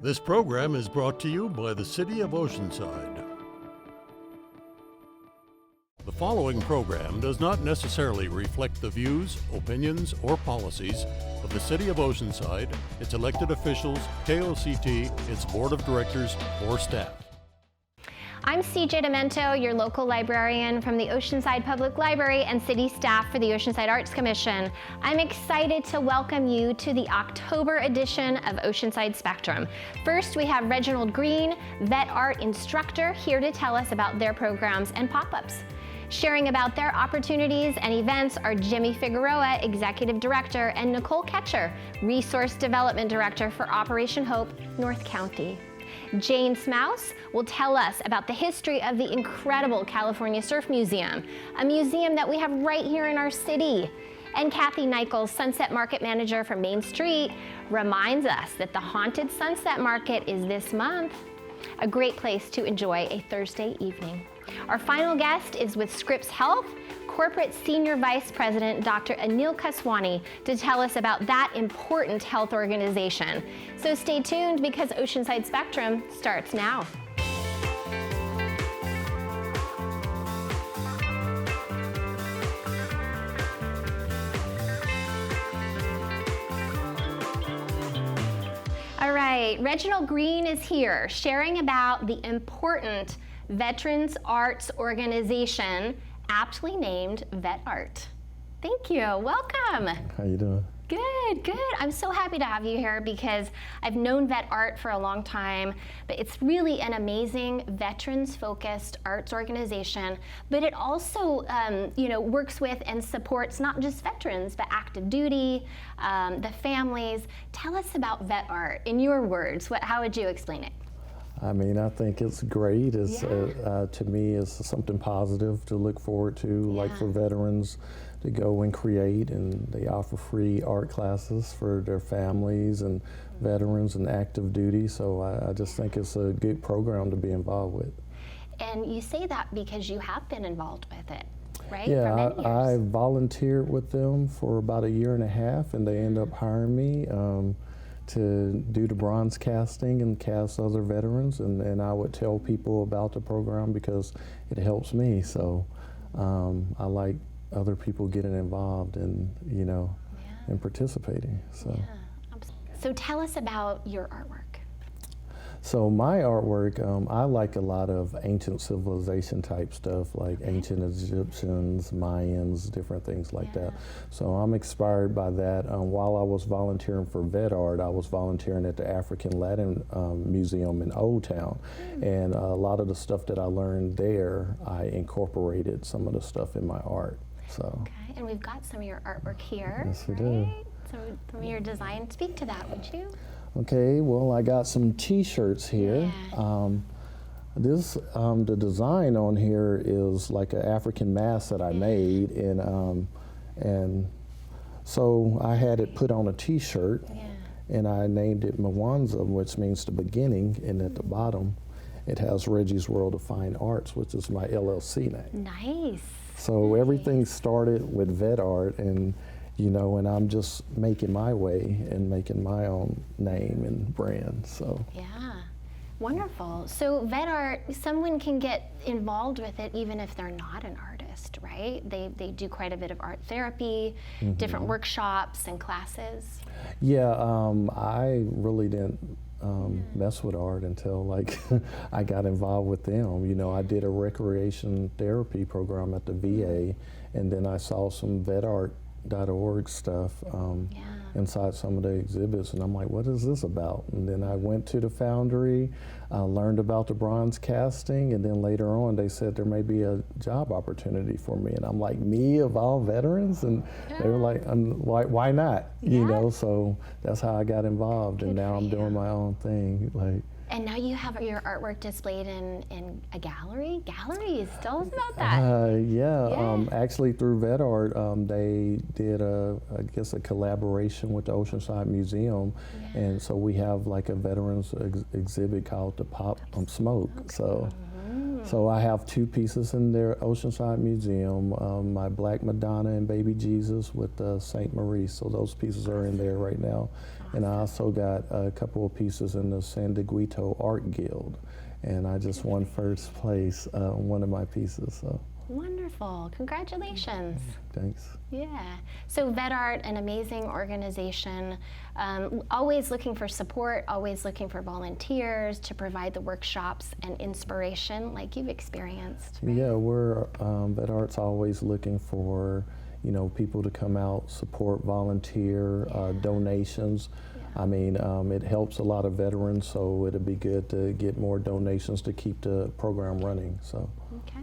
This program is brought to you by the City of Oceanside. The following program does not necessarily reflect the views, opinions, or policies of the City of Oceanside, its elected officials, KOCT, its board of directors, or staff. I'm CJ Dimento, your local librarian from the Oceanside Public Library and city staff for the Oceanside Arts Commission. I'm excited to welcome you to the October edition of Oceanside Spectrum. First, we have Reginald Green, vet art instructor, here to tell us about their programs and pop-ups. Sharing about their opportunities and events are Jimmy Figueroa, Executive Director, and Nicole Ketcher, Resource Development Director for Operation Hope, North County. Jane Smouse will tell us about the history of the incredible California Surf Museum, a museum that we have right here in our city. And Kathy Nichols, Sunset Market Manager for MainStreet, reminds us that the Haunted Sunset Market is this month. A great place to enjoy a Thursday evening. Our final guest is with Scripps Health, Corporate Senior Vice President Dr. Anil Kaswani, to tell us about that important health organization. So stay tuned because Oceanside Spectrum starts now. All right, Reginald Green is here sharing about the important Veterans Arts Organization, aptly named Vet Art. Thank you. Welcome. How you doing? Good, good. I'm so happy to have you here because I've known Vet Art for a long time, but it's really an amazing veterans-focused arts organization. But it also, works with and supports not just veterans, but active duty, the families. Tell us about Vet Art in your words. How would you explain it? I mean, I think it's great. It's to me, it's something positive to look forward to, like for veterans to go and create, and they offer free art classes for their families and veterans and active duty. So I just think it's a good program to be involved with. And you say that because you have been involved with it, right? Yeah, for many I years. volunteered with them for about a year and a half, and they ended up hiring me to do the bronze casting and cast other veterans, and I would tell people about the program because it helps me. So I like other people getting involved and and participating. So tell us about your artwork. So my artwork, I like a lot of ancient civilization type stuff, like ancient Egyptians, Mayans, different things like that. So I'm inspired by that. While I was volunteering for Vet Art, I was volunteering at the African Latin Museum in Old Town. And a lot of the stuff that I learned there, I incorporated some of the stuff in my art. So. Okay, and we've got some of your artwork here. Yes, we do. So some of your design, speak to that, would you? Okay, well, I got some T-shirts here. The design on here is like an African mask that I made, and so I had it put on a T-shirt, and I named it Mwanza, which means the beginning, and at the bottom, it has Reggie's World of Fine Arts, which is my LLC name. Nice. So everything started with Vet Art, and and I'm just making my way and making my own name and brand. So wonderful. So Vet Art, someone can get involved with it even if they're not an artist, right? They do quite a bit of art therapy, different workshops and classes. Yeah, I really didn't mess with art until I got involved with them. I did a recreation therapy program at the VA, and then I saw some vetart.org stuff inside some of the exhibits, and I'm like, what is this about? And then I went to the Foundry, learned about the bronze casting, and then later on they said there may be a job opportunity for me, and I'm like, me of all veterans? And they were like, why not? So that's how I got involved. And now I'm doing my own thing. And now you have your artwork displayed in a gallery? Galleries, tell us about that. Actually through Vet Art, they did a collaboration with the Oceanside Museum, and so we have like a veterans exhibit called the Pop Smoke. So I have two pieces in their Oceanside Museum, my Black Madonna and Baby Jesus with Saint Maurice. So those pieces are in there right now. And I also got a couple of pieces in the San Dieguito Art Guild, and I just won first place on one of my pieces. So. Wonderful. Congratulations. Thanks. Yeah. So VetArt, an amazing organization, always looking for support, always looking for volunteers to provide the workshops and inspiration like you've experienced. Right? Yeah, we're VetArt's always looking for, you know, people to come out, support, volunteer, donations. Yeah. I mean, it helps a lot of veterans, so it'd be good to get more donations to keep the program running. So. Okay.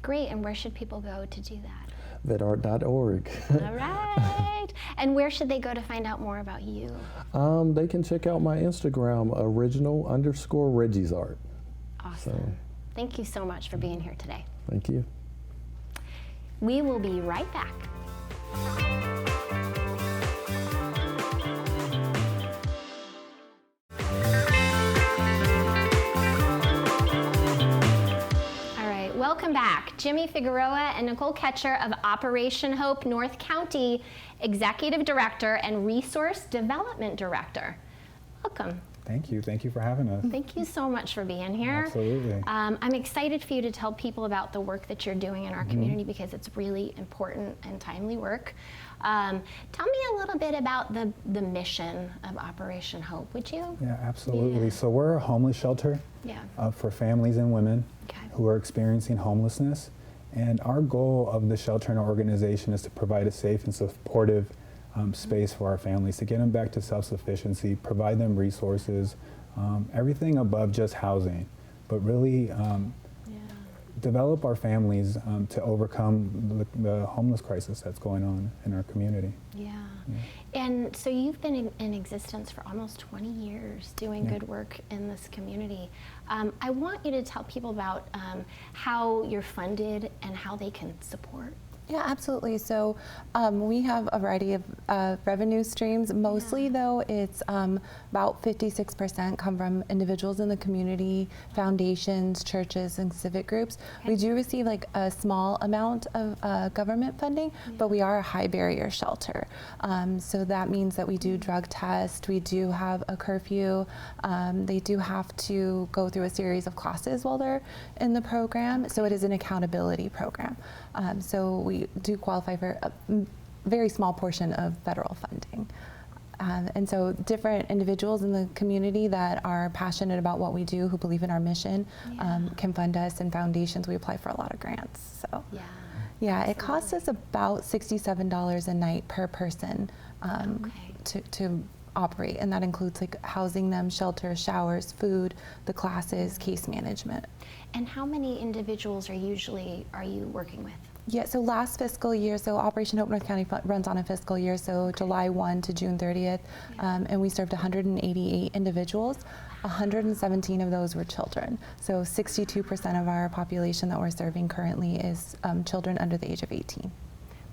Great, and where should people go to do that? Vetart.org. All right. And where should they go to find out more about you? They can check out my Instagram, original_Reggie's Art. Awesome. So. Thank you so much for being here today. Thank you. We will be right back. Welcome back. Jimmy Figueroa and Nicole Ketcher of Operation Hope North County, Executive Director and Resource Development Director. Welcome. Thank you. Thank you for having us. Thank you so much for being here. Absolutely. I'm excited for you to tell people about the work that you're doing in our community because it's really important and timely work. Tell me a little bit about the mission of Operation Hope, would you? Yeah, absolutely. Yeah. So we're a homeless shelter for families and women who are experiencing homelessness. And our goal of the shelter and our organization is to provide a safe and supportive space for our families, to get them back to self-sufficiency, provide them resources, everything above just housing, but really develop our families to overcome the homeless crisis that's going on in our community. Yeah. And so you've been in existence for almost 20 years doing good work in this community. I want you to tell people about how you're funded and how they can support. Yeah, absolutely. So we have a variety of revenue streams. Mostly, though, it's about 56% come from individuals in the community, foundations, churches, and civic groups. Okay. We do receive like a small amount of government funding, but we are a high barrier shelter. So that means that we do drug tests, we do have a curfew, they do have to go through a series of classes while they're in the program. So it is an accountability program. So we do qualify for a very small portion of federal funding. And so different individuals in the community that are passionate about what we do, who believe in our mission, can fund us, and foundations, we apply for a lot of grants. So yeah, it costs us about $67 a night per person to operate, and that includes like housing them, shelter, showers, food, the classes, case management. And how many individuals are you working with? Yeah, so last fiscal year, so Operation Hope North County runs on a fiscal year, so July 1 to June 30th, and we served 188 individuals. 117 of those were children. So 62% of our population that we're serving currently is children under the age of 18.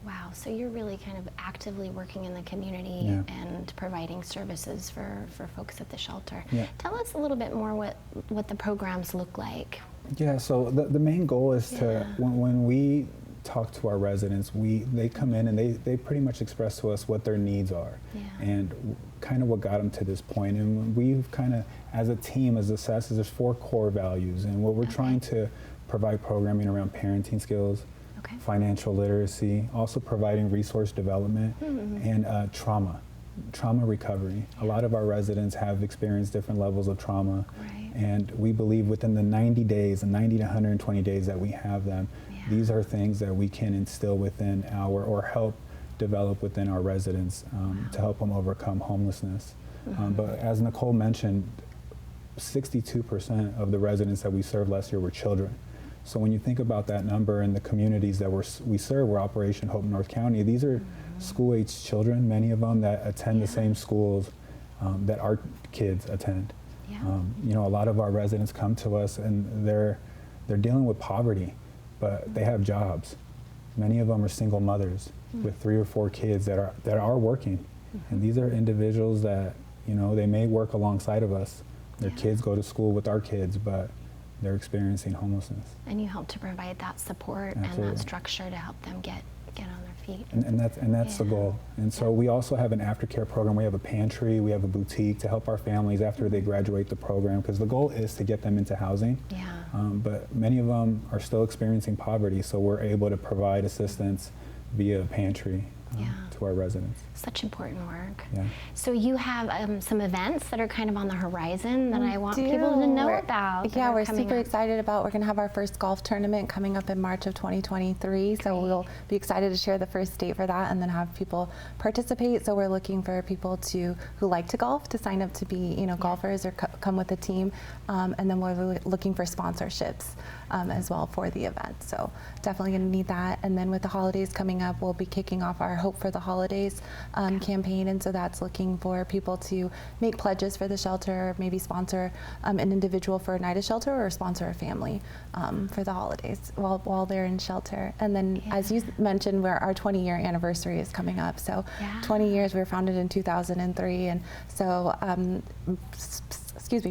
Wow, so you're really kind of actively working in the community and providing services for folks at the shelter. Yeah. Tell us a little bit more what the programs look like. Yeah, so the main goal is to, when we talk to our residents, they come in and they pretty much express to us what their needs are and kind of what got them to this point. And we've kind of, as a team, as assessed, there's 4 core values, and what we're trying to provide programming around parenting skills, financial literacy, also providing resource development, and trauma recovery. A lot of our residents have experienced different levels of trauma, and we believe within the 90 to 120 days that we have them, these are things that we can instill within or help develop within our residents to help them overcome homelessness. But as Nicole mentioned, 62% of the residents that we served last year were children. So when you think about that number and the communities that we serve, we're Operation Hope North County, these are school-aged children, many of them that attend the same schools that our kids attend. You know, a lot of our residents come to us and they're dealing with poverty, but they have jobs. Many of them are single mothers with 3 or 4 kids that are working. And these are individuals that, you know, they may work alongside of us. Their kids go to school with our kids, but they're experiencing homelessness. And you help to provide that support and that structure to help them get get on their feet. And that's the goal. And so we also have an aftercare program. We have a pantry, we have a boutique to help our families after they graduate the program, because the goal is to get them into housing. Yeah. But many of them are still experiencing poverty, so we're able to provide assistance via pantry to our residents. Such important work. Yeah. So you have some events that are kind of on the horizon that I want people to know about. Yeah, we're super excited about. We're going to have our first golf tournament coming up in March of 2023. So we'll be excited to share the first date for that and then have people participate. So we're looking for people who like to golf to sign up to be golfers or come with the team. And then we're looking for sponsorships as well for the event. So definitely going to need that. And then with the holidays coming up, we'll be kicking off our Hope for the Holidays campaign, and so that's looking for people to make pledges for the shelter, maybe sponsor an individual for a night of shelter or sponsor a family for the holidays while they're in shelter. And then as you mentioned, our 20-year anniversary is coming up. So 20 years, we were founded in 2003, and so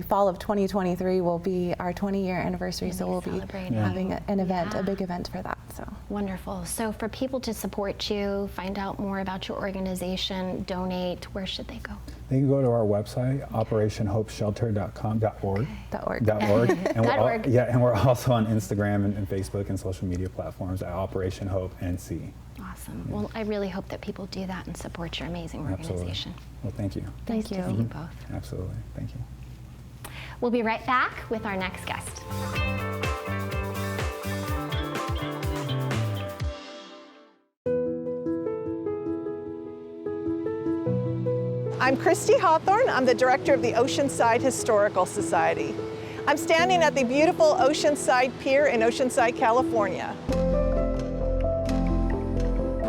fall of 2023 will be our 20-year anniversary, so we'll be having an event, a big event for that. So wonderful. So for people to support you, find out more about your organization, donate, where should they go? They can go to our website, operationhopeshelter.com.org. And we're also on Instagram and Facebook and social media platforms at Operation Hope NC. Awesome. Well, I really hope that people do that and support your amazing organization. Absolutely. Well, thank you. Nice to see you both. Absolutely. Thank you. We'll be right back with our next guest. I'm Christy Hawthorne. I'm the director of the Oceanside Historical Society. I'm standing at the beautiful Oceanside Pier in Oceanside, California.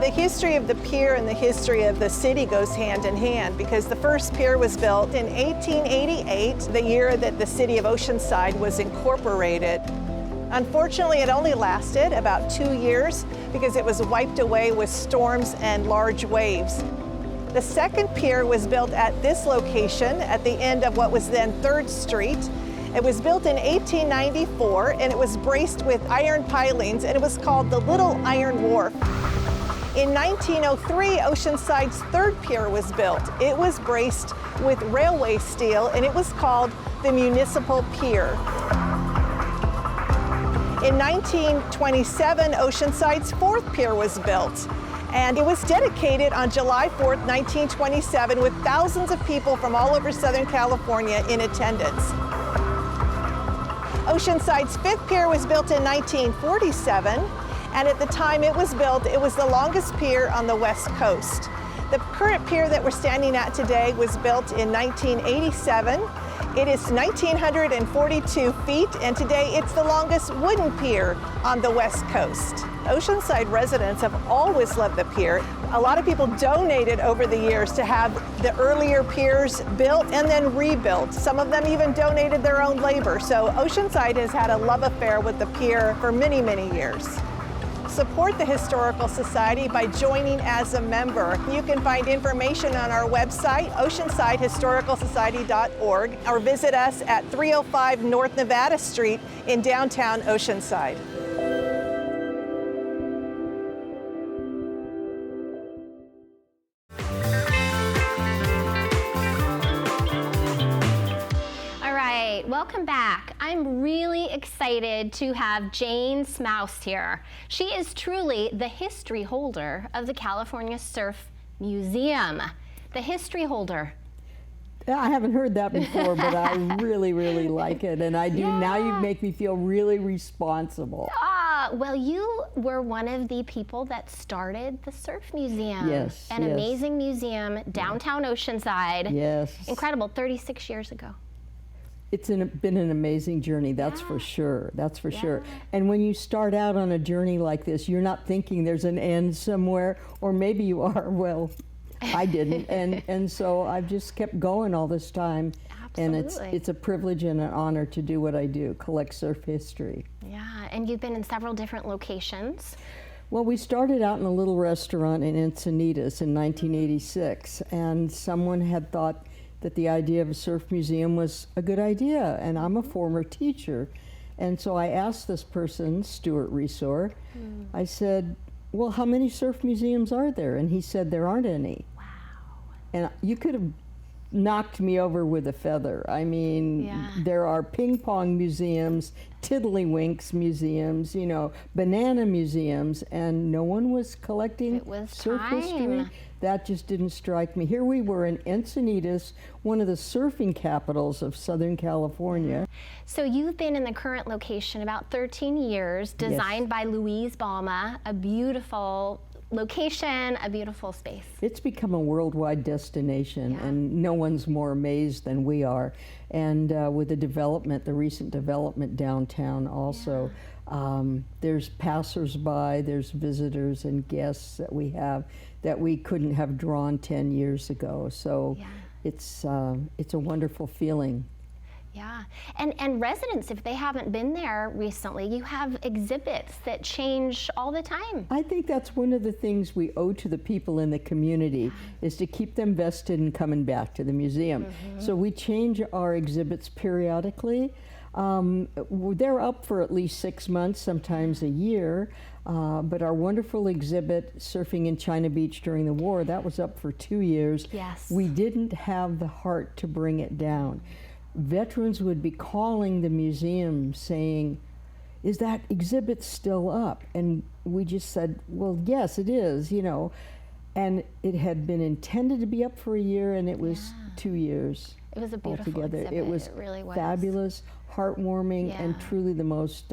The history of the pier and the history of the city goes hand in hand, because the first pier was built in 1888, the year that the city of Oceanside was incorporated. Unfortunately, it only lasted about 2 years because it was wiped away with storms and large waves. The second pier was built at this location at the end of what was then 3rd Street. It was built in 1894, and it was braced with iron pilings, and it was called the Little Iron Wharf. In 1903, Oceanside's third pier was built. It was braced with railway steel, and it was called the Municipal Pier. In 1927, Oceanside's fourth pier was built, and it was dedicated on July 4th, 1927, with thousands of people from all over Southern California in attendance. Oceanside's fifth pier was built in 1947, and at the time it was built, it was the longest pier on the West Coast. The current pier that we're standing at today was built in 1987. It is 1,942 feet, and today it's the longest wooden pier on the West Coast. Oceanside residents have always loved the pier. A lot of people donated over the years to have the earlier piers built and then rebuilt. Some of them even donated their own labor. So Oceanside has had a love affair with the pier for many, many years. Support the Historical Society by joining as a member. You can find information on our website, oceansidehistoricalsociety.org, or visit us at 305 North Nevada Street in downtown Oceanside. Welcome back. I'm really excited to have Jane Smouse here. She is truly the history holder of the California Surf Museum. The history holder. I haven't heard that before, but I really, really like it. And I do. Yeah. Now you make me feel really responsible. Well, you were one of the people that started the Surf Museum. Yes. An amazing museum, downtown Oceanside. Yes. Incredible, 36 years ago. It's been an amazing journey, that's for sure, that's for sure. And when you start out on a journey like this, you're not thinking there's an end somewhere, or maybe you are, well, I didn't. and so I've just kept going all this time. Absolutely. And it's a privilege and an honor to do what I do, collect surf history. Yeah, and you've been in several different locations. Well, we started out in a little restaurant in Encinitas in 1986, and someone had thought that the idea of a surf museum was a good idea, and I'm a former teacher. And so I asked this person, Stuart Resor, I said, well, how many surf museums are there? And he said, there aren't any. Wow. And you could have knocked me over with a feather. I mean, there are ping pong museums, tiddlywinks museums, you know, banana museums, and no one was collecting surf history. That just didn't strike me. Here we were in Encinitas, one of the surfing capitals of Southern California. So you've been in the current location about 13 years, designed by Louise Balma, a beautiful location, a beautiful space. It's become a worldwide destination, and no one's more amazed than we are. And with the development, the recent development downtown also, there's passersby, there's visitors and guests that we have that we couldn't have drawn 10 years ago. So it's a wonderful feeling. Yeah, and residents, if they haven't been there recently, you have exhibits that change all the time. I think that's one of the things we owe to the people in the community, is to keep them vested in coming back to the museum. So we change our exhibits periodically. They're up for at least 6 months, sometimes a year. But our wonderful exhibit, Surfing in China Beach During the War, that was up for 2 years. Yes. We didn't have the heart to bring it down. Veterans would be calling the museum saying, is that exhibit still up? And we just said, well, yes, it is, you know. And it had been intended to be up for a year, and it was 2 years. It was a beautiful altogether. exhibit. It was really was fabulous, heartwarming, and truly the most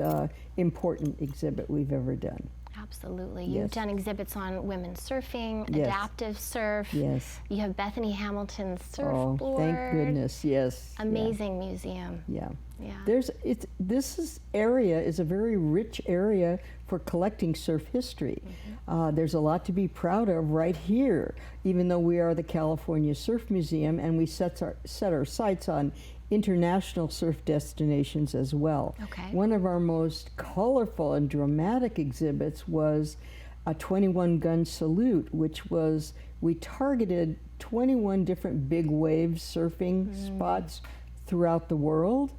important exhibit we've ever done. Absolutely. You've done exhibits on women's surfing, adaptive surf. Yes. You have Bethany Hamilton's surfboard. Oh, thank goodness, yes. Amazing museum. Yeah. Yeah. This area is a very rich area for collecting surf history. There's a lot to be proud of right here, even though we are the California Surf Museum, and we set our sights on international surf destinations as well. Okay. One of our most colorful and dramatic exhibits was a 21-gun salute, which was, we targeted 21 different big wave surfing spots throughout the world.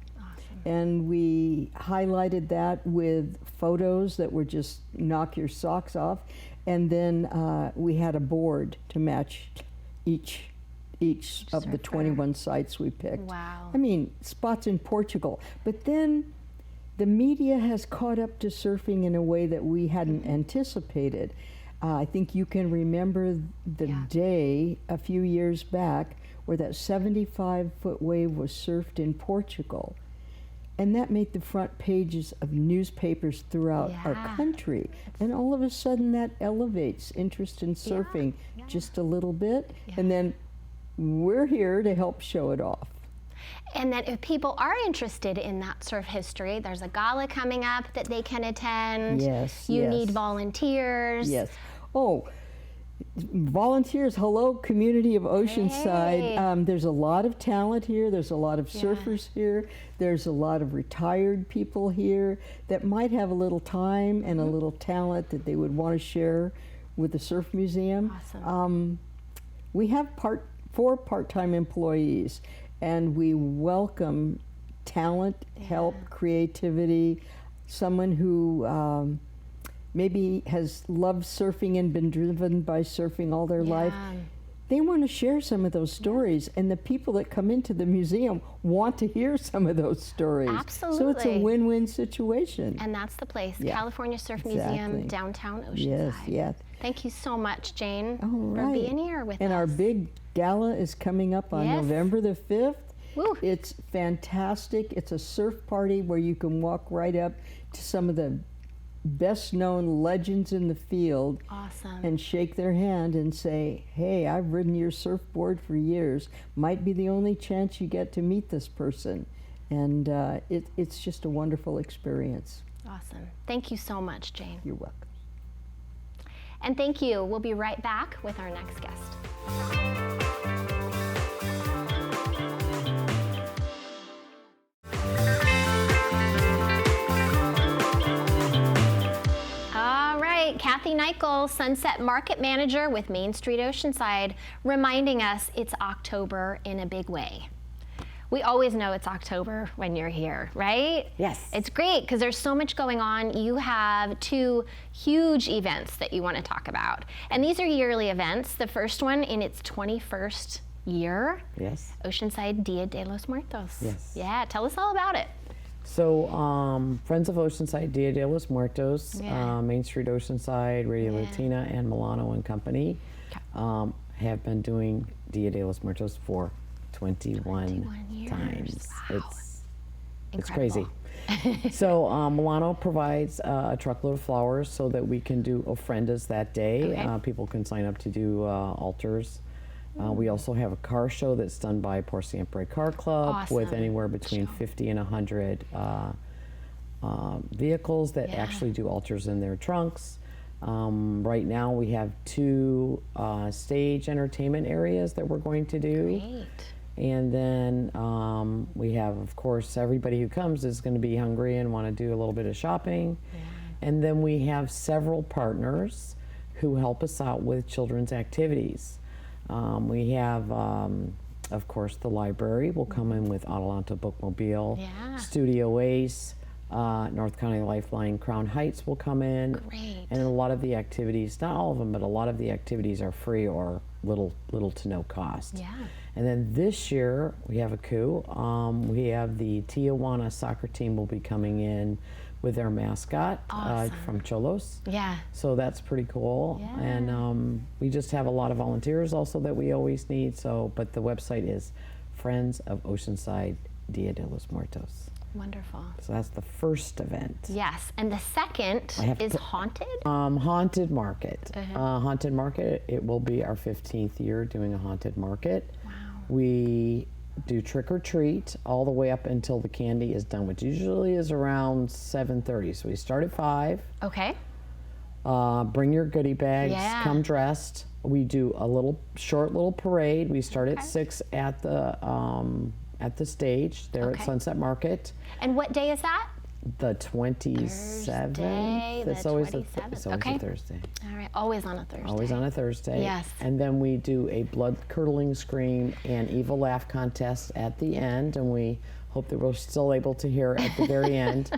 And we highlighted that with photos that were just knock your socks off. And then we had a board to match each of the 21 sites we picked. Wow. I mean, spots in Portugal. But then the media has caught up to surfing in a way that we hadn't anticipated. I think you can remember the day a few years back where that 75-foot wave was surfed in Portugal. And that made the front pages of newspapers throughout our country. And all of a sudden that elevates interest in surfing just a little bit. And then we're here to help show it off. And that if people are interested in that surf history, there's a gala coming up that they can attend. Yes, You need volunteers. Yes. Oh, volunteers, hello, community of Oceanside. There's a lot of talent here. There's a lot of surfers here. There's a lot of retired people here that might have a little time and a little talent that they would want to share with the Surf Museum. Awesome. We have 4 part-time employees, and we welcome talent, help, creativity, someone who maybe has loved surfing and been driven by surfing all their life. They want to share some of those stories, and the people that come into the museum want to hear some of those stories. Absolutely. So it's a win-win situation. And that's the place, California Surf Museum, downtown Oceanside. Yes. Thank you so much, Jane, All for being here with us. And our big gala is coming up on November the 5th. Woo. It's fantastic. It's a surf party where you can walk right up to some of the best known legends in the field and shake their hand and say, hey, I've ridden your surfboard for years. Might be the only chance you get to meet this person. And it's just a wonderful experience. Awesome. Thank you so much, Jane. You're welcome. And thank you. We'll be right back with our next guest. Kathy Nichol, Sunset Market Manager with MainStreet Oceanside, reminding us it's October in a big way. We always know it's October when you're here, right? Yes. It's great because there's so much going on. You have 2 huge events that you want to talk about. And these are yearly events. The first one in its 21st year. Yes. Oceanside Dia de los Muertos. Yes. Yeah, tell us all about it. So, Friends of Oceanside Dia de los Muertos, Yeah. MainStreet Oceanside, Radio Yeah. Latina, and Milano and Company have been doing Dia de los Muertos for 21 years. times. Wow. It's crazy. So Milano provides a truckload of flowers so that we can do ofrendas that day. Okay. People can sign up to do altars. We also have a car show that's done by Por Siempre Car Club with Awesome. anywhere between 50 and 100 vehicles that Yeah. actually do altars in their trunks. Right now we have 2 stage entertainment areas that we're going to do. Great. And then we have, of course, everybody who comes is going to be hungry and want to do a little bit of shopping. Yeah. And then we have several partners who help us out with children's activities. We have, of course, the library will come in with Adelanto Bookmobile, Yeah. Studio Ace, North County Lifeline, Crown Heights will come in. Great. And a lot of the activities, not all of them, but a lot of the activities are free or little to no cost. Yeah. And then this year, we have a coup. We have the Tijuana soccer team will be coming in with their mascot Awesome. from Cholos. Yeah. So that's pretty cool. Yeah. And we just have a lot of volunteers also that we always need. So, but the website is Friends of Oceanside Dia de los Muertos. Wonderful. So that's the first event. Yes, and the second have is to- Haunted? Haunted Market. Uh-huh. Haunted Market, it will be our 15th year doing a haunted market. Wow. We do trick or treat all the way up until the candy is done, which usually is around 7:30. So we start at 5. Okay. Bring your goodie bags, Yeah. come dressed. We do a short little parade. We start at 6 at the stage there Okay. at Sunset Market. And what day is that? The 27th. Thursday, the It's always 27th. it's always Okay. a Thursday. All right, always on a Thursday. Always on a Thursday. Yes. And then we do a blood curdling scream and evil laugh contest at the end, and we hope that we're still able to hear at the very end.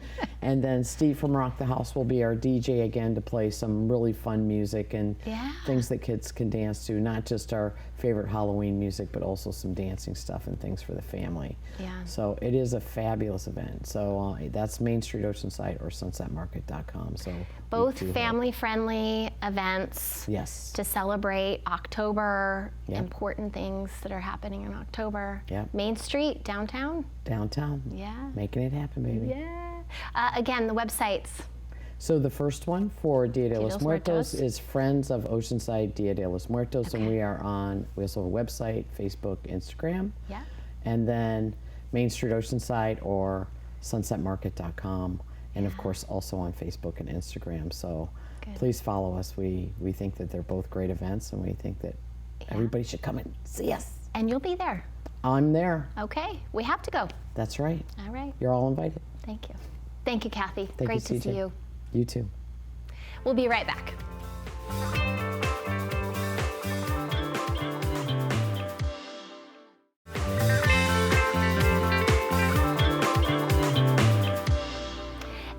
And then Steve from Rock the House will be our DJ again to play some really fun music and Yeah. things that kids can dance to, not just our favorite Halloween music, but also some dancing stuff and things for the family. Yeah. So it is a fabulous event. So that's MainStreet Oceanside or sunsetmarket.com. So we Both do have- family-friendly events Yes. to celebrate October, Yep. important things that are happening in October. Yep. Main Street, downtown. Downtown. Yeah. Making it happen, baby. Yeah. Again, the websites. So the first one for Dia de los Muertos Muertos. is Friends of Oceanside Dia de los Muertos, and Okay. we also have a website, Facebook, Instagram, Yeah. and then Main Street Oceanside or sunsetmarket.com, and of course also on Facebook and Instagram. So Good. please follow us. We think that they're both great events, and we think that everybody should come and see us. And you'll be there. I'm there. Okay, we have to go. That's right. All right. You're all invited. Thank you. Thank you, Kathy. Thank Great you, to see CJ. you. You too. We'll be right back.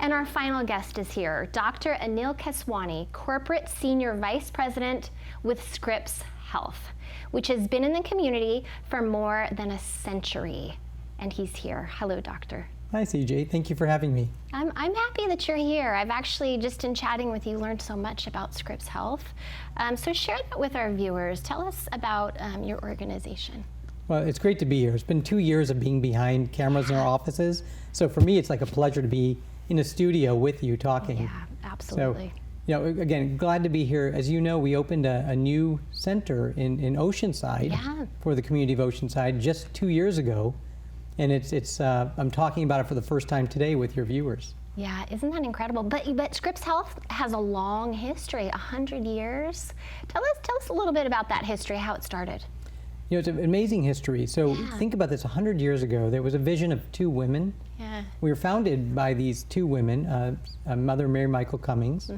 And our final guest is here, Dr. Anil Keswani, Corporate Senior Vice President with Scripps Health, which has been in the community for more than a century. And he's here. Hello, doctor. Hi, CJ. Thank you for having me. I'm happy that you're here. I've actually, just in chatting with you, learned so much about Scripps Health. So share that with our viewers. Tell us about your organization. Well, it's great to be here. It's been 2 years of being behind cameras in our offices. So for me, it's like a pleasure to be in a studio with you talking. Yeah, absolutely. So, again, glad to be here. As you know, we opened a new center in Oceanside Yeah. for the community of Oceanside just 2 years ago. And I'm talking about it for the first time today with your viewers. Yeah, isn't that incredible? But Scripps Health has a long history, 100 years. Tell us a little bit about that history, how it started. It's an amazing history. So think about this, 100 years ago, there was a vision of two women. Yeah. We were founded by these two women, Mother Mary Michael Cummings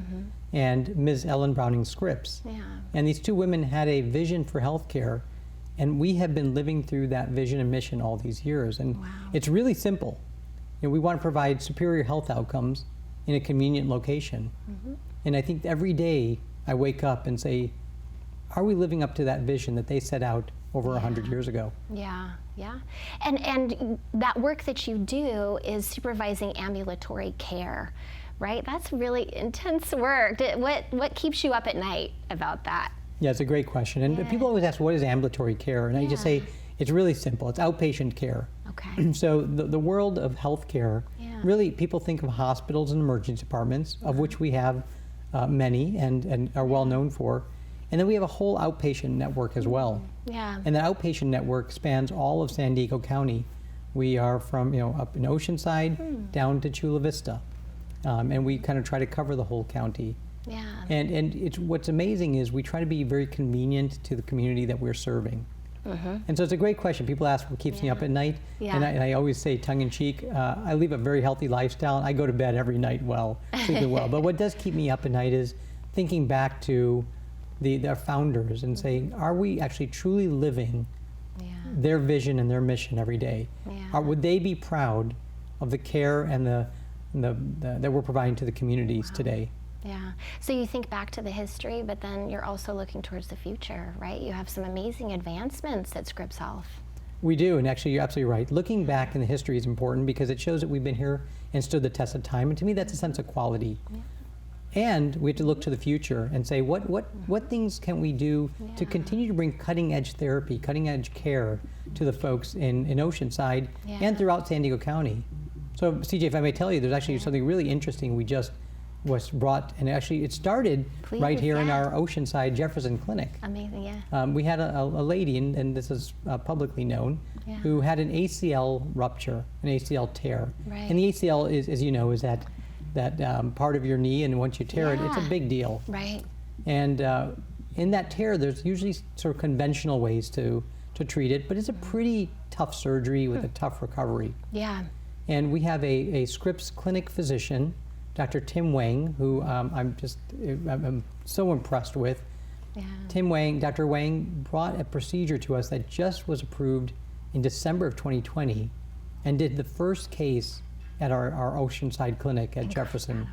and Ms. Ellen Browning Scripps. Yeah. And these two women had a vision for healthcare, And we have been living through that vision and mission all these years. And it's really simple. We want to provide superior health outcomes in a convenient location. And I think every day I wake up and say, are we living up to that vision that they set out over 100 years ago? Yeah. And that work that you do is supervising ambulatory care, right? That's really intense work. What keeps you up at night about that? Yeah, it's a great question. And people always ask, what is ambulatory care? And I just say, it's really simple. It's outpatient care. Okay. So the world of healthcare, really people think of hospitals and emergency departments, of which we have many and are well known for. And then we have a whole outpatient network as well. Yeah. And the outpatient network spans all of San Diego County. We are from up in Oceanside down to Chula Vista. And we kind of try to cover the whole county. Yeah. And what's amazing is we try to be very convenient to the community that we're serving. And so it's a great question. People ask what keeps me up at night. And I always say, tongue-in-cheek, I live a very healthy lifestyle. I go to bed every night sleeping well. But what does keep me up at night is thinking back to their founders and saying, are we actually truly living their vision and their mission every day? Or would they be proud of the care and that we're providing to the communities today? Yeah. So you think back to the history, but then you're also looking towards the future, right? You have some amazing advancements at Scripps Health. We do, and actually you're absolutely right. Looking back in the history is important because it shows that we've been here and stood the test of time, and to me that's a sense of quality. And we have to look to the future and say, what things can we do to continue to bring cutting-edge therapy, cutting-edge care to the folks in Oceanside and throughout San Diego County. So CJ, if I may tell you, there's actually something really interesting we just was brought, and actually it started right here in our Oceanside Jefferson Clinic. Amazing, yeah. We had a lady, and this is publicly known, who had an ACL rupture, an ACL tear. Right. And the ACL is, as you know, is that part of your knee, and once you tear it, it's a big deal. Right. And in that tear, there's usually sort of conventional ways to treat it, but it's a pretty tough surgery with a tough recovery. Yeah. And we have a Scripps clinic physician, Dr. Tim Wang, who I'm so impressed with. Yeah. Dr. Wang brought a procedure to us that just was approved in December of 2020 and did the first case at our Oceanside clinic at Jefferson.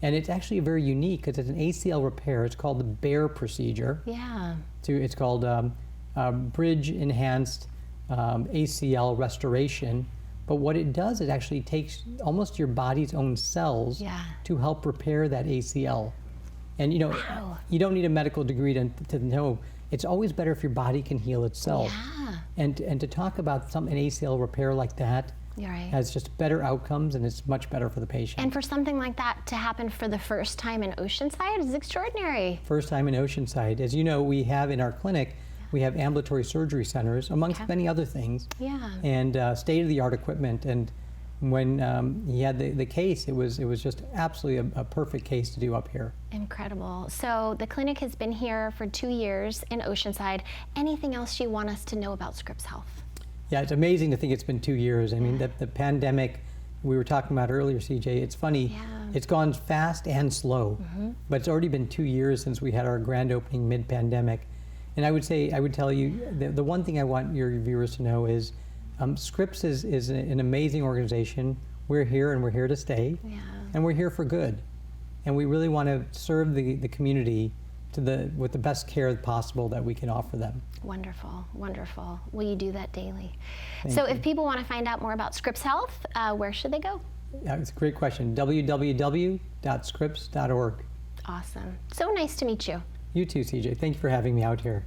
And it's actually very unique because it's an ACL repair. It's called the BEAR procedure. Yeah. It's called Bridge Enhanced ACL Restoration. But what it does, it actually takes almost your body's own cells to help repair that ACL. And you don't need a medical degree to know. It's always better if your body can heal itself. Yeah. And to talk about an ACL repair like that has just better outcomes, and it's much better for the patient. And for something like that to happen for the first time in Oceanside is extraordinary. First time in Oceanside. As you know, we have in our clinic, we have ambulatory surgery centers, amongst many other things, and state-of-the-art equipment. And when he had the case, it was just absolutely a perfect case to do up here. Incredible. So the clinic has been here for 2 years in Oceanside. Anything else you want us to know about Scripps Health? Yeah, it's amazing to think it's been 2 years. I mean, the pandemic we were talking about earlier, CJ, it's funny. It's gone fast and slow, but it's already been 2 years since we had our grand opening mid-pandemic. And I would tell you, the one thing I want your viewers to know is Scripps is an amazing organization. We're here and we're here to stay, and we're here for good. And we really want to serve the community with the best care possible that we can offer them. Wonderful, wonderful. Will you do that daily? So if people want to find out more about Scripps Health, where should they go? Yeah, it's a great question. www.scripps.org. Awesome. So nice to meet you. You too, CJ. Thank you for having me out here.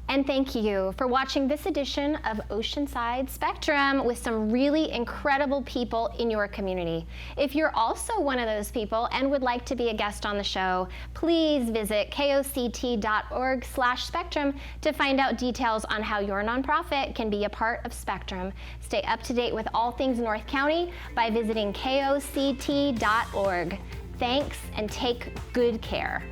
And thank you for watching this edition of Oceanside Spectrum with some really incredible people in your community. If you're also one of those people and would like to be a guest on the show, please visit koct.org/spectrum to find out details on how your nonprofit can be a part of Spectrum. Stay up to date with all things North County by visiting koct.org. Thanks, and take good care.